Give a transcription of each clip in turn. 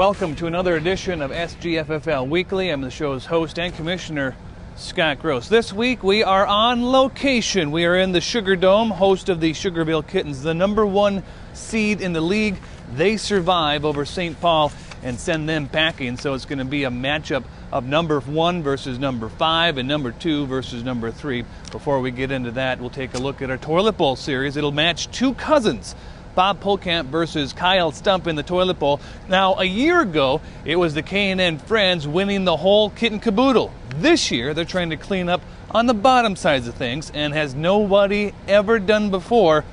Welcome to another edition of SGFFL Weekly. I'm the show's host and commissioner, Scott Gross. This week we are on location. We are in the Sugar Dome, host of the Sugarville Kittens, the #1 seed in the league. They survive over St. Paul and send them packing, so it's going to be a matchup of #1 versus #5 and #2 versus #3. Before we get into that, we'll take a look at our Toilet Bowl series. It'll match two cousins, Bob Polkamp versus Kyle Stump in the Toilet Bowl. Now, a year ago, it was the K&N Friends winning the whole kit and caboodle. This year, they're trying to clean up on the bottom sides of things, and has nobody ever done before,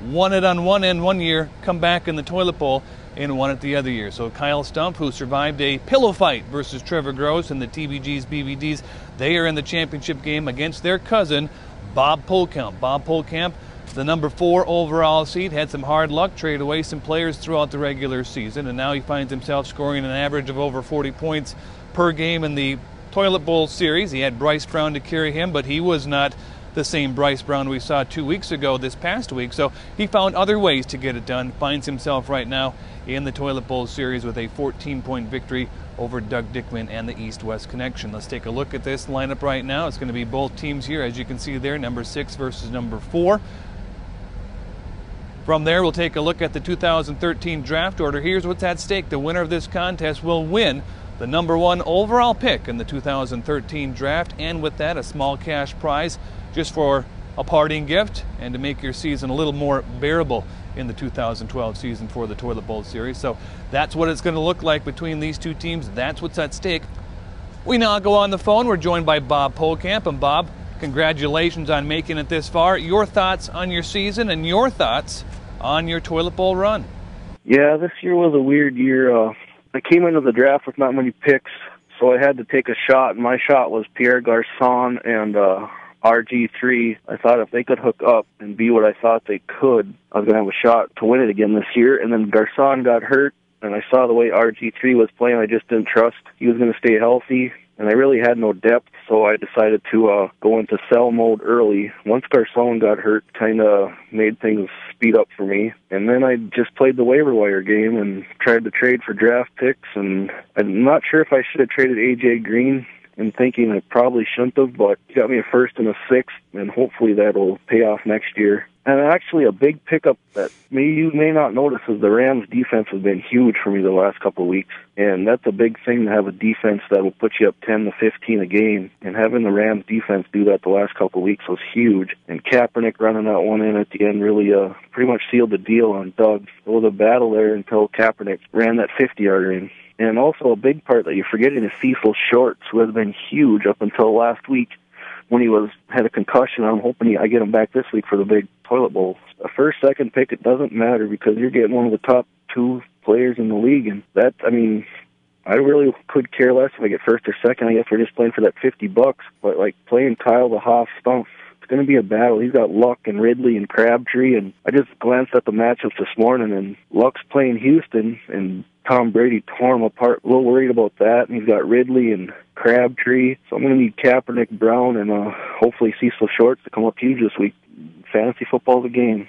won it on one end one year, come back in the Toilet Bowl, and won it the other year. So Kyle Stump, who survived a pillow fight versus Trevor Gross in the TBG's BBDs, they are in the championship game against their cousin, Bob Polkamp. Bob Polkamp, the #4 overall seed, had some hard luck, traded away some players throughout the regular season, and now he finds himself scoring an average of over 40 points per game in the Toilet Bowl series. He had Bryce Brown to carry him, but he was not the same Bryce Brown we saw 2 weeks ago this past week, so he found other ways to get it done. Finds himself right now in the Toilet Bowl series with a 14-point victory over Doug Dickman and the East-West Connection. Let's take a look at this lineup right now. It's going to be both teams here, as you can see there, #6 versus #4. From there, we'll take a look at the 2013 draft order. Here's what's at stake. The winner of this contest will win the #1 overall pick in the 2013 draft, and with that, a small cash prize just for a parting gift and to make your season a little more bearable in the 2012 season for the Toilet Bowl series. So that's what it's going to look like between these two teams. That's what's at stake. We now go on the phone. We're joined by Bob Polkamp. And Bob, congratulations on making it this far. Your thoughts on your season and your thoughts on your Toilet Bowl run? Yeah, this year was a weird year. I came into the draft with not many picks, so I had to take a shot, and my shot was Pierre Garçon and RG3. I thought if they could hook up and be what I thought they could, I was going to have a shot to win it again this year. And then Garçon got hurt, and I saw the way RG3 was playing. I just didn't trust he was going to stay healthy, and I really had no depth, so I decided to go into sell mode early. Once Garçon got hurt, kind of made things speed up for me. And then I just played the waiver wire game and tried to trade for draft picks, and I'm not sure if I should have traded A.J. Green. I'm thinking I probably shouldn't have, but he got me a 1st and a 6th, and hopefully that'll pay off next year. And actually a big pickup that you may not notice is the Rams' defense has been huge for me the last couple of weeks. And that's a big thing, to have a defense that will put you up 10 to 15 a game. And having the Rams' defense do that the last couple of weeks was huge. And Kaepernick running that one in at the end really pretty much sealed the deal on Doug. It was a battle there until Kaepernick ran that 50-yarder in. And also a big part that you're forgetting is Cecil Shorts, who has been huge up until last week when he had a concussion. I'm hoping I get him back this week for the big Toilet Bowl. A 1st, 2nd pick, it doesn't matter because you're getting one of the top 2 players in the league. And that, I really could care less if I get 1st or 2nd. I guess we're just playing for that $50. But like playing Kyle the Hoff Stump, it's going to be a battle. He's got Luck and Ridley and Crabtree. And I just glanced at the matchups this morning, and Luck's playing Houston, and Tom Brady tore him apart. A little worried about that. And he's got Ridley and Crabtree. So I'm going to need Kaepernick, Brown, and hopefully Cecil Shorts to come up huge this week. Fantasy football's a game.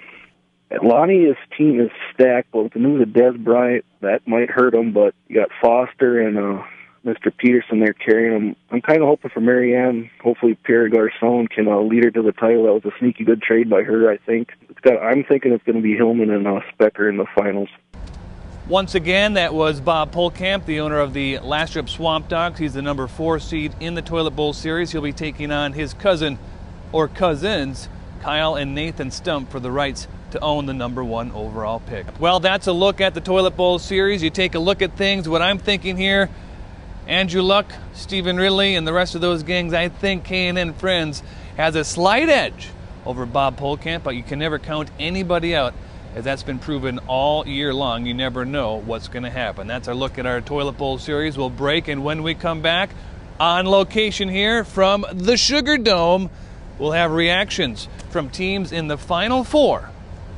Lonnie's team is stacked, but with the news of Des Bryant, that might hurt him. But you got Foster and Mr. Peterson there carrying him. I'm kind of hoping for Marianne. Hopefully Pierre Garçon can lead her to the title. That was a sneaky good trade by her, I think. I'm thinking it's going to be Hillman and Specker in the finals. Once again, that was Bob Polkamp, the owner of the Lastrip Swamp Dogs. He's the #4 seed in the Toilet Bowl series. He'll be taking on his cousin, or cousins, Kyle and Nathan Stump, for the rights to own the #1 overall pick. Well, that's a look at the Toilet Bowl series. You take a look at things. What I'm thinking here, Andrew Luck, Stephen Ridley, and the rest of those gangs, I think K&N Friends has a slight edge over Bob Polkamp, but you can never count anybody out, as that's been proven all year long. You never know what's going to happen. That's our look at our Toilet Bowl series. We'll break, and when we come back, on location here from the Sugar Dome, we'll have reactions from teams in the Final Four.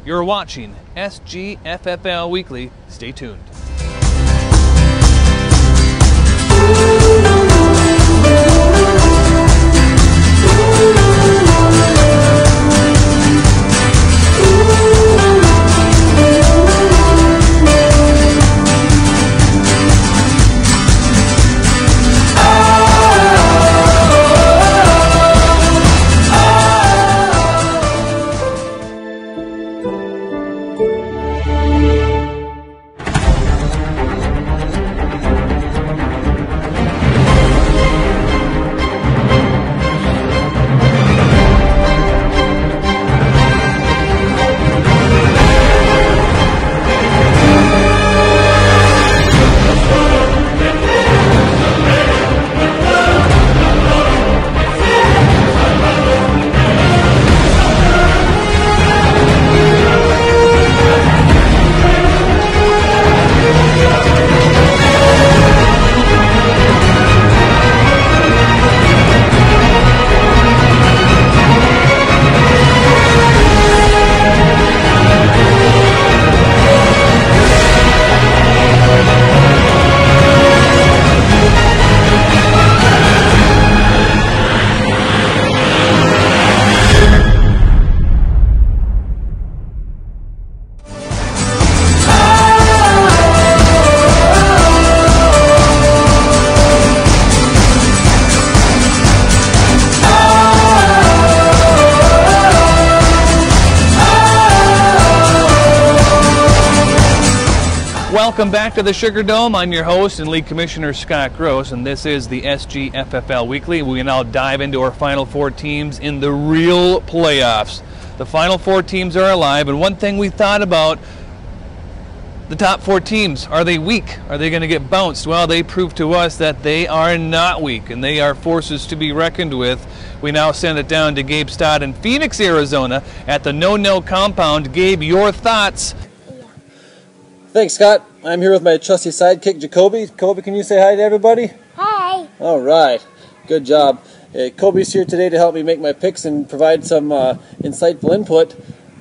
You're watching SGFFL Weekly. Stay tuned. Welcome back to the Sugar Dome. I'm your host and League Commissioner Scott Gross, and this is the SGFFL Weekly. We now dive into our Final Four teams in the real playoffs. The Final Four teams are alive, and one thing we thought about, the top four teams, are they weak? Are they going to get bounced? Well, they proved to us that they are not weak, and they are forces to be reckoned with. We now send it down to Gabe Stott in Phoenix, Arizona at the No-No compound. Gabe, your thoughts? Thanks, Scott. I'm here with my trusty sidekick, Jacoby. Jacoby, can you say hi to everybody? Hi. All right. Good job. Kobe's here today to help me make my picks and provide some insightful input.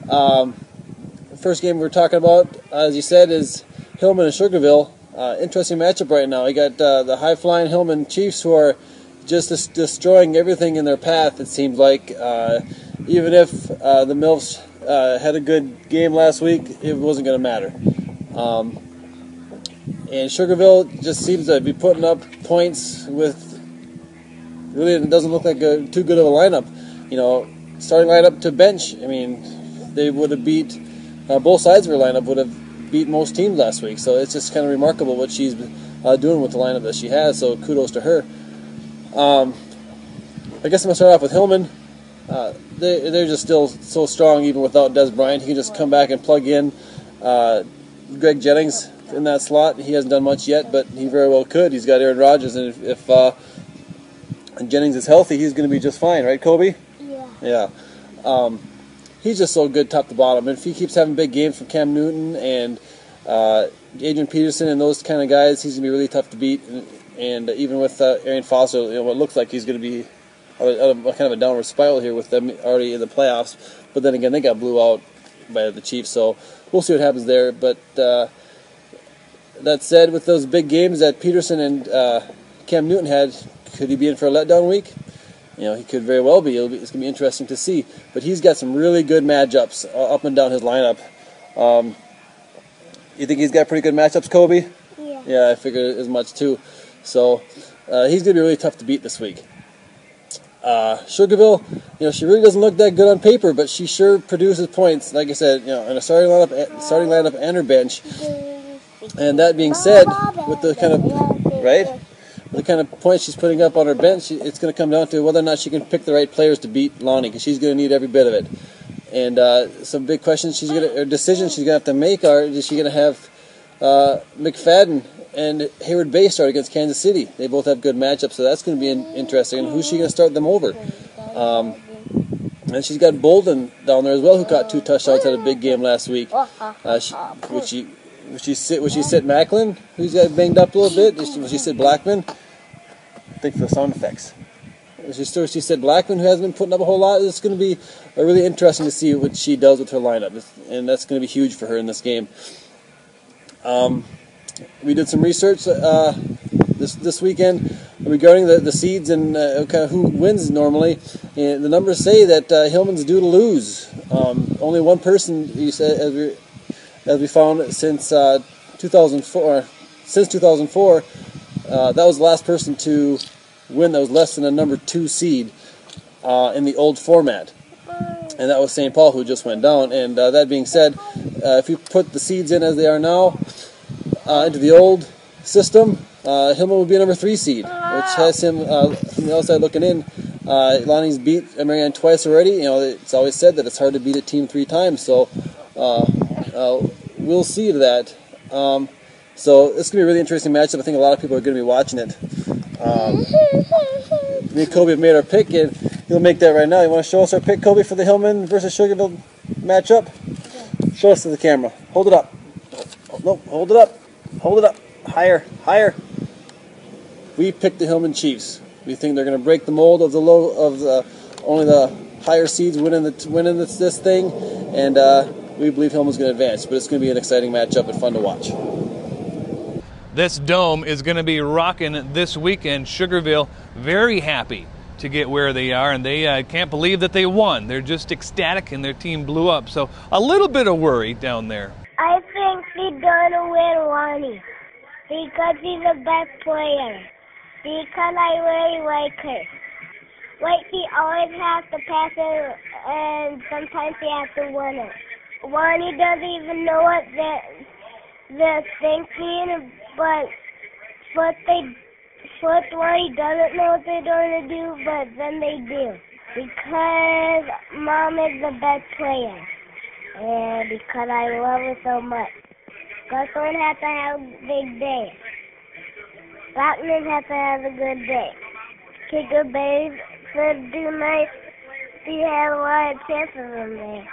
The first game we're talking about, as you said, is Hillman and Sugarville. Interesting matchup right now. You got the high-flying Hillman Chiefs who are just destroying everything in their path, it seems like. Even if the Milfs had a good game last week, it wasn't going to matter. And Sugarville just seems to be putting up points with, really it doesn't look like too good of a lineup. You know, starting lineup to bench, I mean, they would have beat, both sides of her lineup would have beat most teams last week. So it's just kind of remarkable what she's doing with the lineup that she has, so kudos to her. I guess I'm going to start off with Hillman. They're just still so strong even without Des Bryant. He can just come back and plug in Greg Jennings in that slot. He hasn't done much yet, but he very well could. He's got Aaron Rodgers, and if Jennings is healthy, he's going to be just fine, right, Kobe? Yeah. Yeah. He's just so good top to bottom. And if he keeps having big games from Cam Newton and Adrian Peterson and those kind of guys, he's going to be really tough to beat. And even with Arian Foster, you know, what looks like he's going to be kind of a downward spiral here with them already in the playoffs. But then again, they got blew out by the Chiefs, so we'll see what happens there. But that said, with those big games that Peterson and Cam Newton had, could he be in for a letdown week? You know, he could very well be. It's going to be interesting to see. But he's got some really good matchups up and down his lineup. You think he's got pretty good matchups, Kobe? Yeah. Yeah, I figured as much too. So he's going to be really tough to beat this week. Sugarville, you know, she really doesn't look that good on paper, but she sure produces points. Like I said, you know, in a starting lineup and her bench. And that being said, with the kind of points she's putting up on her bench, it's going to come down to whether or not she can pick the right players to beat Lonnie, because she's going to need every bit of it. And some big questions or decisions she's going to have to make are: is she going to have McFadden and Hayward Bay start against Kansas City? They both have good matchups, so that's going to be interesting. And who's she going to start them over? And she's got Bolden down there as well, who caught 2 touchdowns, had a big game last week. Would she sit Macklin, who's got banged up a little bit? Would she sit Blackman? Think for the sound effects. She said Blackman, who hasn't been putting up a whole lot. It's going to be really interesting to see what she does with her lineup, and that's going to be huge for her in this game. We did some research this weekend regarding the seeds and kind of who wins normally. And the numbers say that Hillman's due to lose. Only one person, you said, as we found since 2004. Since 2004, that was the last person to win that was less than a number 2 seed in the old format, and that was St. Paul, who just went down. And that being said, if you put the seeds in as they are now into the old system, Hillman would be a number 3 seed, which has him from the outside looking in. Lonnie's beat Marianne twice already. You know, it's always said that it's hard to beat a team 3 times, so we'll see to that. So it's going to be a really interesting matchup. I think a lot of people are going to be watching it. Me and Kobe have made our pick, and he'll make that right now. You want to show us our pick, Kobe, for the Hillman versus Sugarville matchup? Yeah. Show us to the camera. Hold it up. No, hold it up. Hold it up. Higher, higher. We picked the Hillman Chiefs. We think they're going to break the mold of only the higher seeds winning this thing, and we believe Hillman's going to advance. But it's going to be an exciting matchup and fun to watch. This dome is going to be rocking this weekend. Sugarville very happy to get where they are, and they can't believe that they won. They're just ecstatic, and their team blew up. So a little bit of worry down there. I think we're gonna win Ronnie because he's the best player. Because I really like her. Like, he always has to pass it, and sometimes he has to win it. Ronnie doesn't even know they're thinking, but Foot 20 doesn't know what they're going to do, but then they do. Because Mom is the best player. And because I love her so much. Gus won't have to have a big day. Rockman has to have a good day. Kicker Bays should do nice. You have a lot of chances in there.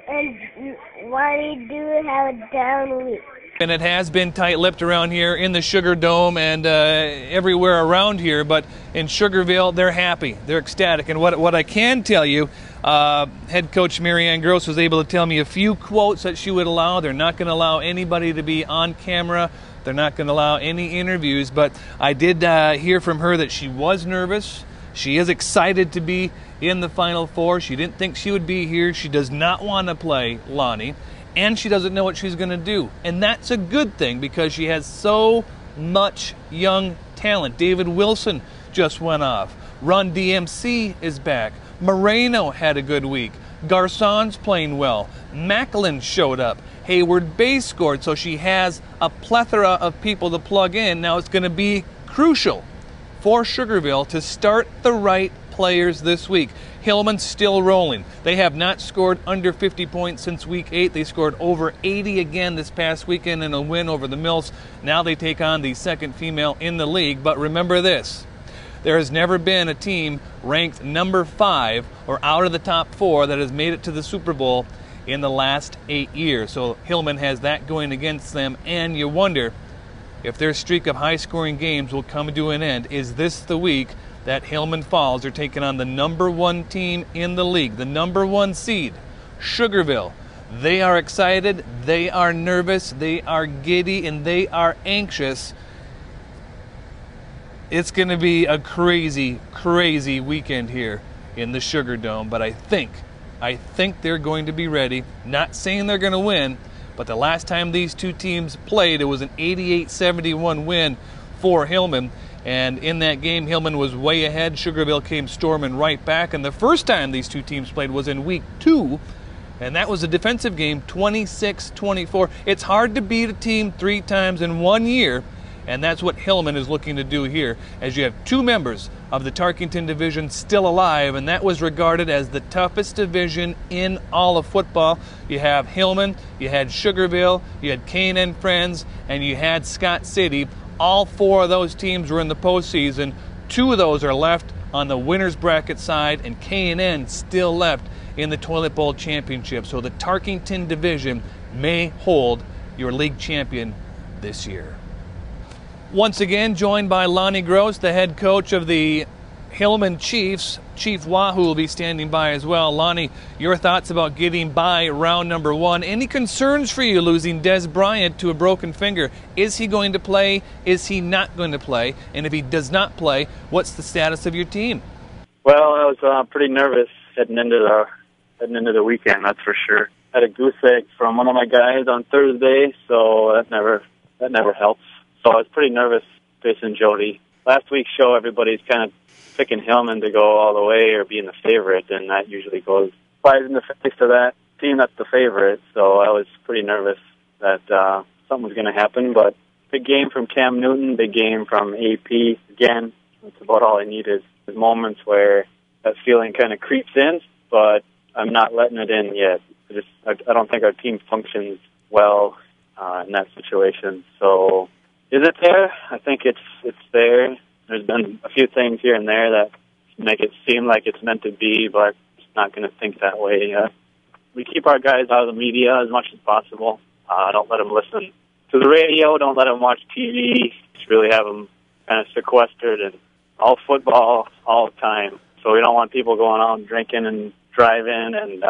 And Wani do have a down week. And it has been tight-lipped around here in the Sugar Dome and everywhere around here, but in Sugarville, they're happy. They're ecstatic. And what I can tell you, head coach Marianne Gross was able to tell me a few quotes that she would allow. They're not going to allow anybody to be on camera. They're not going to allow any interviews, but I did hear from her that she was nervous. She is excited to be in the Final Four. She didn't think she would be here. She does not want to play Lonnie. And she doesn't know what she's going to do. And that's a good thing because she has so much young talent. David Wilson just went off. Run DMC is back. Moreno had a good week. Garcon's playing well. Macklin showed up. Hayward Bay scored, so she has a plethora of people to plug in. Now it's going to be crucial for Sugarville to start the right players this week. Hillman's still rolling. They have not scored under 50 points since week 8. They scored over 80 again this past weekend in a win over the Mills. Now they take on the second female in the league. But remember this, there has never been a team ranked number 5 or out of the top 4 that has made it to the Super Bowl in the last 8 years. So Hillman has that going against them, and you wonder if their streak of high-scoring games will come to an end. Is this the week that Hillman Falls are taking on the number 1 team in the league, the number 1 seed, Sugarville? They are excited, they are nervous, they are giddy, and they are anxious. It's going to be a crazy, crazy weekend here in the Sugar Dome, but I think they're going to be ready. Not saying they're going to win, but the last time these two teams played, it was an 88-71 win for Hillman. And in that game, Hillman was way ahead. Sugarville came storming right back. And the first time these two teams played was in week 2. And that was a defensive game, 26-24. It's hard to beat a team 3 times in 1 year. And that's what Hillman is looking to do here, as you have 2 members of the Tarkington division still alive, and that was regarded as the toughest division in all of football. You have Hillman, you had Sugarville, you had K&N Friends, and you had Scott City. All 4 of those teams were in the postseason. 2 of those are left on the winner's bracket side, and K&N still left in the Toilet Bowl Championship. So the Tarkington division may hold your league champion this year. Once again, joined by Lonnie Gross, the head coach of the Hillman Chiefs. Chief Wahoo will be standing by as well. Lonnie, your thoughts about getting by round number 1. Any concerns for you losing Des Bryant to a broken finger? Is he going to play? Is he not going to play? And if he does not play, what's the status of your team? Well, I was pretty nervous heading into the weekend, that's for sure. Had a goose egg from one of my guys on Thursday, so that never helps. So I was pretty nervous facing Jody. Last week's show, everybody's kind of picking Hillman to go all the way or being the favorite, and that usually flies in the face to that team that's the favorite. So I was pretty nervous that something was going to happen. But big game from Cam Newton, big game from AP. Again, that's about all I need is moments where that feeling kind of creeps in, but I'm not letting it in yet. I don't think our team functions well in that situation. So is it there? I think it's there. There's been a few things here and there that make it seem like it's meant to be, but it's not going to think that way. We keep our guys out of the media as much as possible. Don't let them listen to the radio. Don't let them watch TV. Just really have them kind of sequestered and all football all the time. So we don't want people going out and drinking and driving and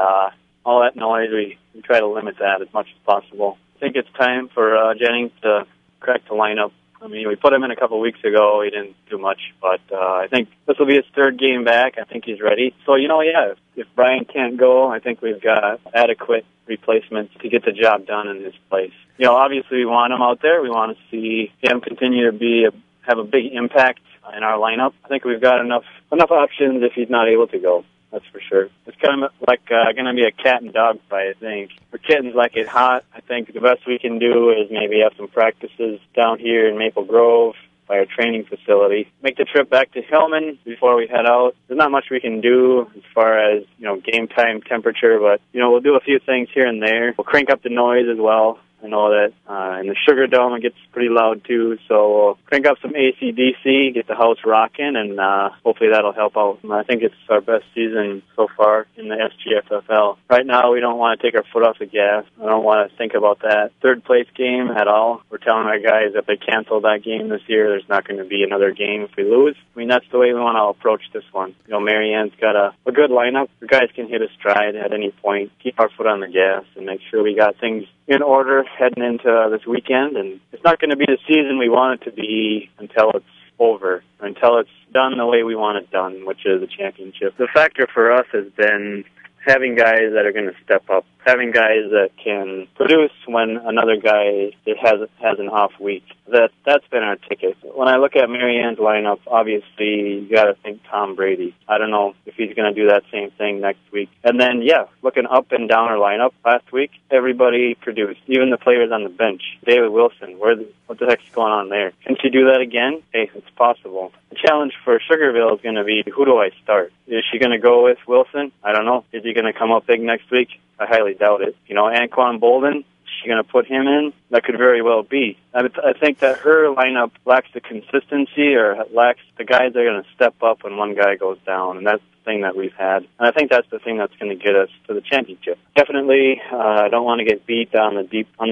all that noise. We try to limit that as much as possible. I think it's time for Jennings to crack the lineup. I mean, we put him in a couple of weeks ago. He didn't do much, but I think this will be his 3rd game back. I think he's ready. So, if Brian can't go, I think we've got adequate replacements to get the job done in his place. Obviously we want him out there. We want to see him continue to have a big impact in our lineup. I think we've got enough options if he's not able to go. That's for sure. It's kind of like going to be a cat and dog fight, I think. For kittens like it hot, I think the best we can do is maybe have some practices down here in Maple Grove by our training facility. Make the trip back to Hillman before we head out. There's not much we can do as far as, game time temperature, but, we'll do a few things here and there. We'll crank up the noise as well. I know that in the Sugar Dome it gets pretty loud too, so we'll crank up some AC/DC, get the house rocking, and hopefully that'll help out. I think it's our best season so far in the SGFFL. Right now we don't want to take our foot off the gas. I don't want to think about that third place game at all. We're telling our guys if they cancel that game this year, there's not going to be another game if we lose. I mean, that's the way we want to approach this one. Marianne's got a good lineup. The guys can hit a stride at any point, keep our foot on the gas, and make sure we got things in order heading into this weekend. And it's not going to be the season we want it to be until it's over, until it's done the way we want it done, which is a championship. The factor for us has been having guys that are going to step up, having guys that can produce when another guy has an off week. That's been our ticket. When I look at Marianne's lineup, obviously you got to think Tom Brady. I don't know if he's going to do that same thing next week. And then, looking up and down our lineup last week, everybody produced, even the players on the bench. David Wilson, what the heck's going on there? Can she do that again? Hey, it's possible. The challenge for Sugarville is going to be, who do I start? Is she going to go with Wilson? I don't know. Is he going to come up big next week? I highly doubt it. Anquan Bolden, is she going to put him in? That could very well be. I think that her lineup lacks the consistency or lacks the guys that are going to step up when one guy goes down, and that's the thing that we've had. And I think that's the thing that's going to get us to the championship. Definitely, I don't want to get beat on the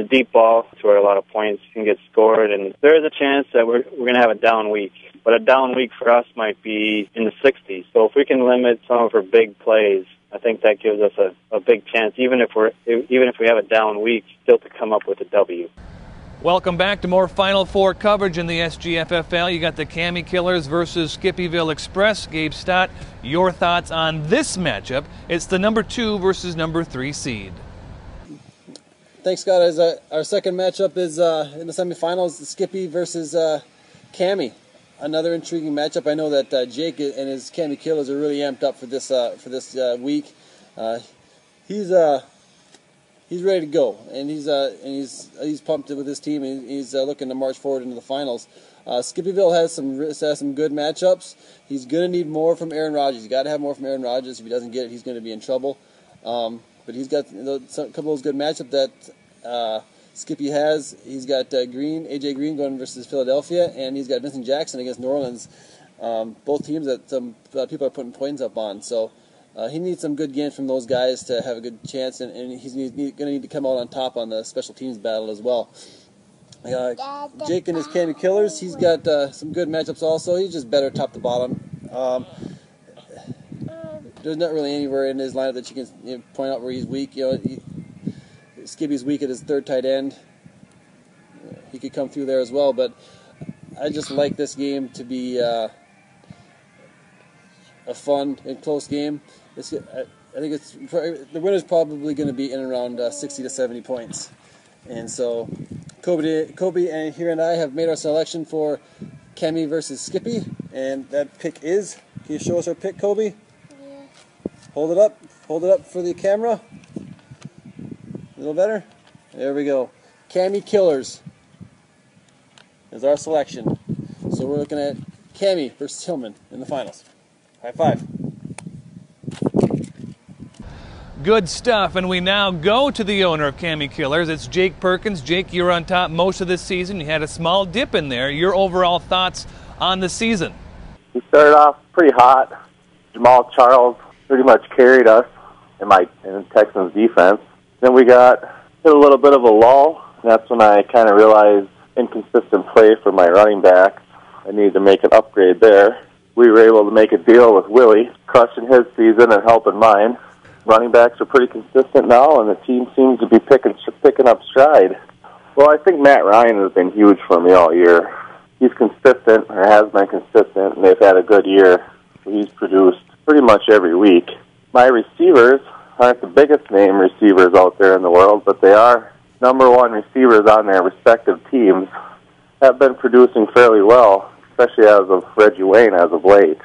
deep ball to where a lot of points can get scored, and there is a chance that we're going to have a down week. But a down week for us might be in the 60s. So if we can limit some of her big plays, I think that gives us a big chance, even if we have a down week, still to come up with a W. Welcome back to more Final Four coverage in the SGFFL. You got the Cami Killers versus Skippyville Express. Gabe Stott, your thoughts on this matchup? It's the number 2 versus number 3 seed. Thanks, Scott. As our second matchup is in the semifinals, Skippy versus Cami. Another intriguing matchup. I know that Jake and his Cami Killers are really amped up for this week. He's ready to go, and he's pumped with his team. And he's looking to march forward into the finals. Skippyville has some good matchups. He's going to need more from Aaron Rodgers. He's got to have more from Aaron Rodgers. If he doesn't get it, he's going to be in trouble. But he's got a couple of those good matchups that Skippy has. He's got AJ Green going versus Philadelphia, and he's got Vincent Jackson against New Orleans. Both teams that some people are putting points up on. So he needs some good games from those guys to have a good chance, and he's going to need to come out on top on the special teams battle as well. Jake and his Cami Killers, he's got some good matchups also. He's just better top to bottom. There's not really anywhere in his lineup that you can point out where he's weak. Skippy's weak at his third tight end. He could come through there as well, but I just like this game to be a fun and close game. I think the winner's probably going to be in around 60 to 70 points. And so Kobe and here and I have made our selection for Cami versus Skippy, and that pick is, can you show us our pick, Kobe? Yeah. Hold it up for the camera. A little better? There we go. Cami Killers is our selection. So we're looking at Cami versus Hillman in the finals. High five. Good stuff, and we now go to the owner of Cami Killers. It's Jake Perkins. Jake, you're on top most of this season. You had a small dip in there. Your overall thoughts on the season? We started off pretty hot. Jamal Charles pretty much carried us in Texans defense. Then we got hit a little bit of a lull, and that's when I kind of realized inconsistent play for my running backs. I needed to make an upgrade there. We were able to make a deal with Willie, crushing his season and helping mine. Running backs are pretty consistent now, and the team seems to be picking up stride. Well, I think Matt Ryan has been huge for me all year. He's consistent, or has been consistent, and they've had a good year. He's produced pretty much every week. My receivers aren't the biggest name receivers out there in the world, but they are number one receivers on their respective teams. Have been producing fairly well, especially as of Reggie Wayne as of late.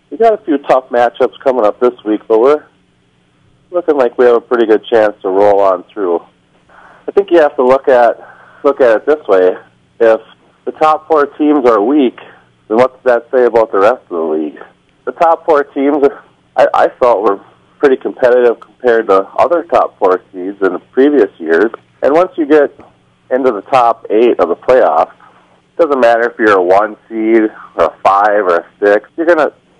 we got a few tough matchups coming up this week, but we're looking like we have a pretty good chance to roll on through. I think you have to look at it this way. If the top 4 teams are weak, then what does that say about the rest of the league? The top 4 teams, I felt, were pretty competitive compared to other top 4 seeds in the previous years. And once you get into the top 8 of the playoffs, it doesn't matter if you're a 1 seed or a 5 or a 6.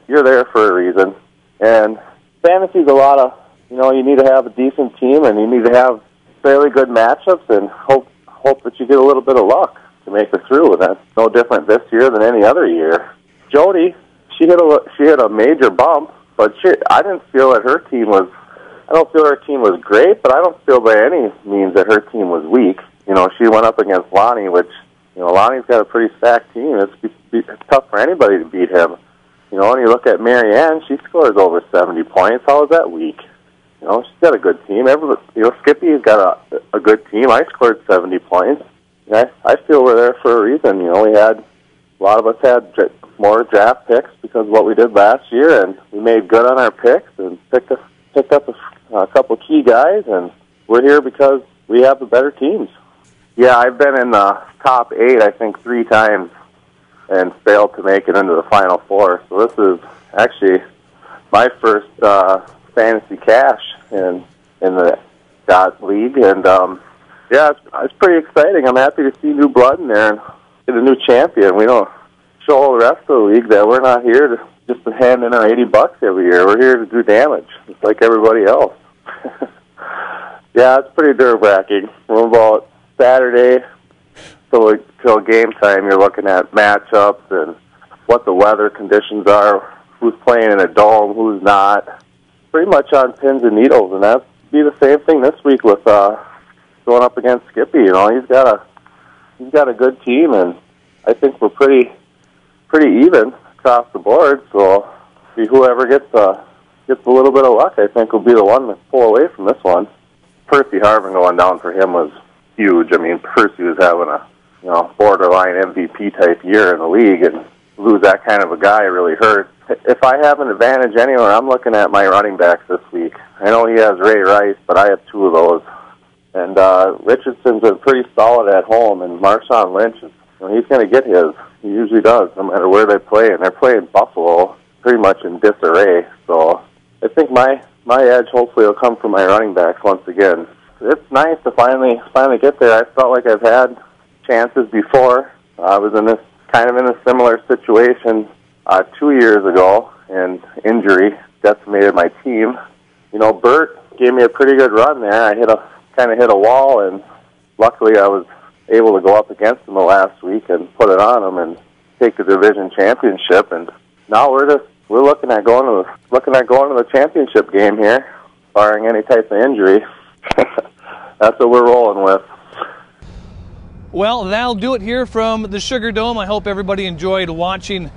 You're there for a reason. And fantasy's a lot of, you need to have a decent team and you need to have fairly good matchups and hope that you get a little bit of luck to make it through. And that's no different this year than any other year. Jody, she hit a major bump, but I didn't feel that her team was. I don't feel her team was great, but I don't feel by any means that her team was weak. She went up against Lonnie, which Lonnie's got a pretty stacked team. It's tough for anybody to beat him. And you look at Marianne, she scores over 70 points. How is that weak? She's got a good team. Skippy's got a good team. I scored 70 points. I feel we're there for a reason. A lot of us had more draft picks because of what we did last year, and we made good on our picks and picked up a couple key guys, and we're here because we have the better teams. Yeah, I've been in the top 8, I think, 3 times and failed to make it into the Final 4. So this is actually my first fantasy cash in the Dot League, and it's pretty exciting. I'm happy to see new blood in there and get a new champion. We don't show all the rest of the league that we're not here to just to hand in our $80 every year. We're here to do damage, just like everybody else. Yeah, it's pretty nerve-wracking. From about Saturday till game time, you're looking at matchups and what the weather conditions are, who's playing in a dome, who's not. Pretty much on pins and needles, and that'd be the same thing this week with going up against Skippy. He's got a good team, and I think we're pretty even across the board. So whoever gets a little bit of luck, I think, will be the one to pull away from this one. Percy Harvin going down for him was huge. I mean, Percy was having a borderline MVP type year in the league, and lose that kind of a guy really hurts. If I have an advantage anywhere, I'm looking at my running backs this week. I know he has Ray Rice, but I have 2 of those. And Richardson's been pretty solid at home, and Marshawn Lynch, he's going to get his. He usually does, no matter where they play. And they're playing Buffalo pretty much in disarray. So I think my edge hopefully will come from my running backs once again. It's nice to finally get there. I felt like I've had chances before. I was in a similar situation 2 years ago, and injury decimated my team. Bert gave me a pretty good run there. I kind of hit a wall, and luckily I was able to go up against him the last week and put it on him and take the division championship. And now we're looking at going to the championship game here, barring any type of injury. That's what we're rolling with. Well, that'll do it here from the Sugar Dome. I hope everybody enjoyed watching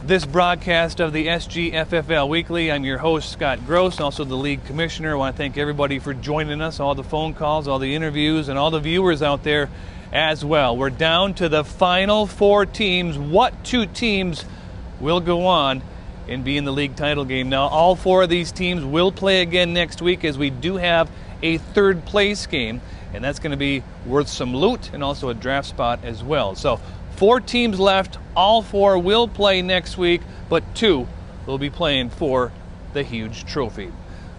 this broadcast of the SGFFL Weekly. I'm your host, Scott Gross, also the league commissioner. I want to thank everybody for joining us, all the phone calls, all the interviews, and all the viewers out there as well. We're down to the final 4 teams. What 2 teams will go on and be in the league title game? Now, all 4 of these teams will play again next week, as we do have a 3rd place game, and that's going to be worth some loot and also a draft spot as well. So 4 teams left. All 4 will play next week, but 2 will be playing for the huge trophy.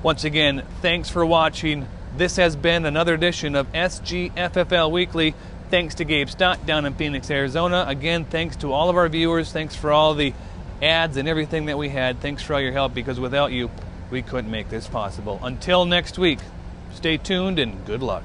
Once again, thanks for watching. This has been another edition of SGFFL Weekly. Thanks to Gabe Stott down in Phoenix, Arizona. Again, thanks to all of our viewers. Thanks for all the ads and everything that we had. Thanks for all your help, because without you, we couldn't make this possible. Until next week, stay tuned and good luck.